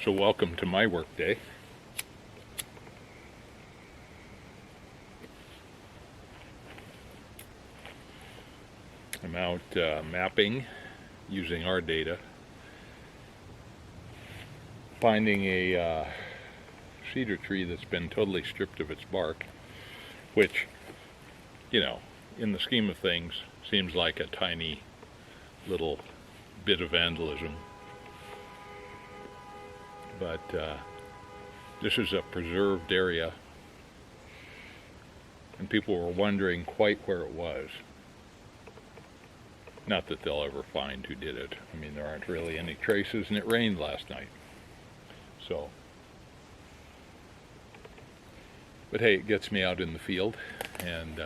So welcome to my work day. I'm out mapping using our data, finding a cedar tree that's been totally stripped of its bark, which, you know, in the scheme of things, seems like a tiny little bit of vandalism. But this is a preserved area, and people were wondering quite where it was. Not that they'll ever find who did it. I mean, there aren't really any traces, and it rained last night. So, but hey, it gets me out in the field and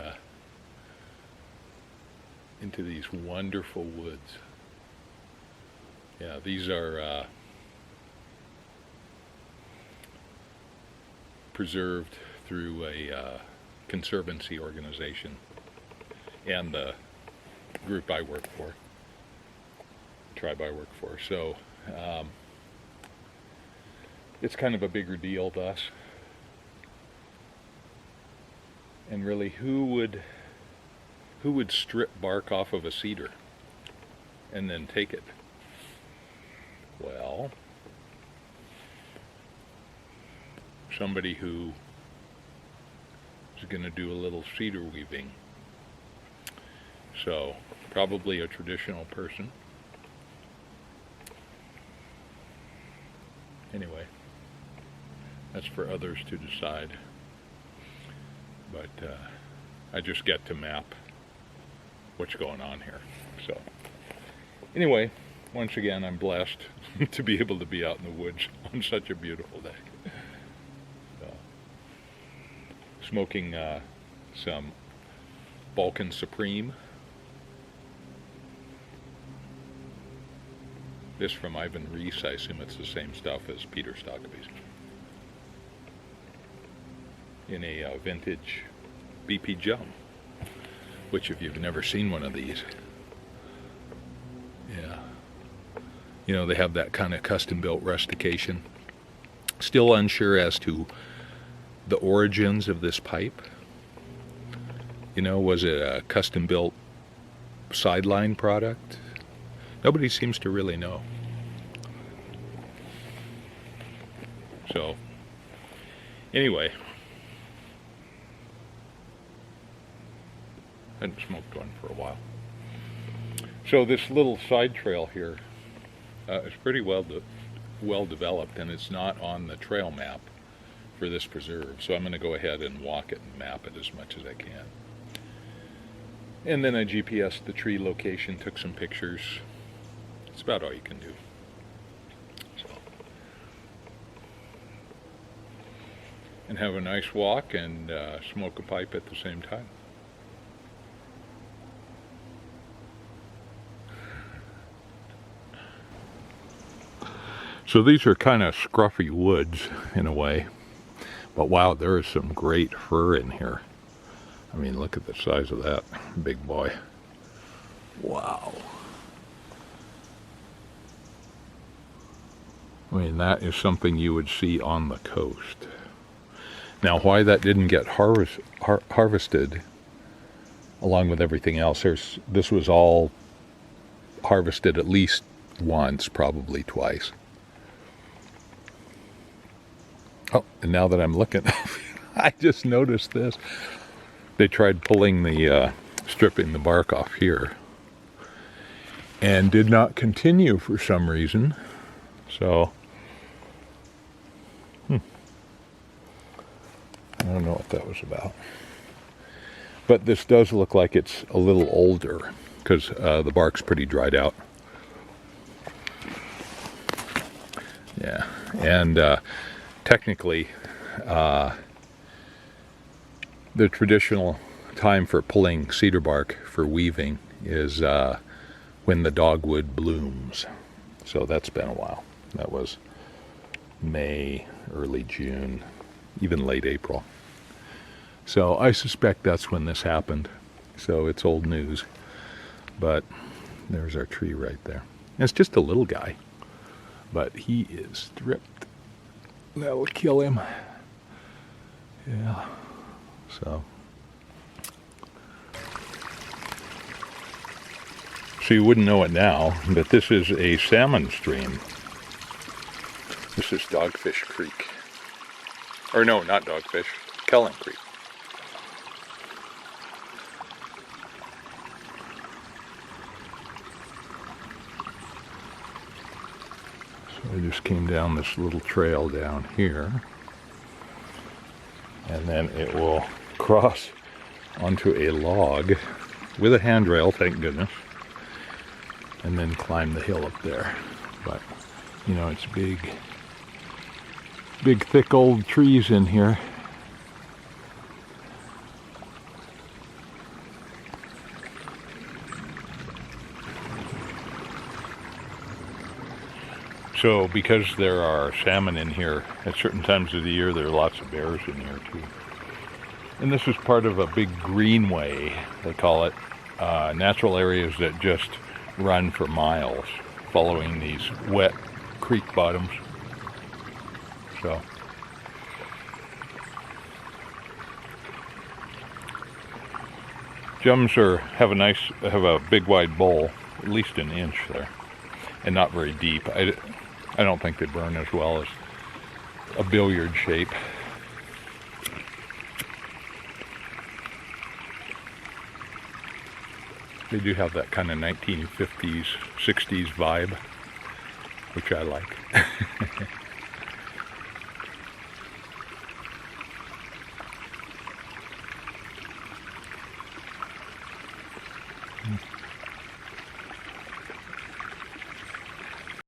into these wonderful woods. Yeah, these are preserved through a conservancy organization and the group I work for, tribe I work for. So it's kind of a bigger deal thus. And really, who would strip bark off of a cedar and then take it? Well, somebody who is going to do a little cedar weaving. So, probably a traditional person. Anyway, that's for others to decide. But I just get to map what's going on here. So, anyway, once again, I'm blessed to be able to be out in the woods on such a beautiful day. Smoking some Balkan Supreme. This from Iwan Ries. I assume it's the same stuff as Peter Stockaby's. In a vintage BP Jum, which if you've never seen one of these, yeah, you know, they have that kind of custom-built rustication. Still unsure as to the origins of this pipe. You know, was it a custom-built sideline product? Nobody seems to really know. So, anyway, I hadn't smoked one for a while. So this little side trail here is pretty well developed, and it's not on the trail map for this preserve. So I'm going to go ahead and walk it and map it as much as I can. And then I GPSed the tree location, took some pictures. It's about all you can do. So, and have a nice walk and smoke a pipe at the same time. So these are kind of scruffy woods in a way, but wow, there is some great fir in here. I mean, look at the size of that big boy. Wow. I mean, that is something you would see on the coast. Now, why that didn't get harvested along with everything else, this was all harvested at least once, probably twice. Oh, and now that I'm looking, I just noticed this. They tried pulling stripping the bark off here and did not continue for some reason. So, I don't know what that was about. But this does look like it's a little older because the bark's pretty dried out. Yeah, and technically, the traditional time for pulling cedar bark for weaving is when the dogwood blooms. So that's been a while. That was May, early June, even late April. So I suspect that's when this happened. So it's old news. But there's our tree right there. And it's just a little guy, but he is stripped That'll kill him. Yeah. So you wouldn't know it now, but this is a salmon stream. This is Dogfish Creek. Or no, not Dogfish, Kellen Creek. So I just came down this little trail down here, and then it will cross onto a log with a handrail, thank goodness, and then climb the hill up there. But you know, it's big thick old trees in here. So because there are salmon in here at certain times of the year, there are lots of bears in here too. And this is part of a big greenway, they call it, natural areas that just run for miles following these wet creek bottoms. So Jums have a big wide bowl, at least an inch there, and not very deep. I don't think they burn as well as a billiard shape. They do have that kind of 1950s, 60s vibe, which I like.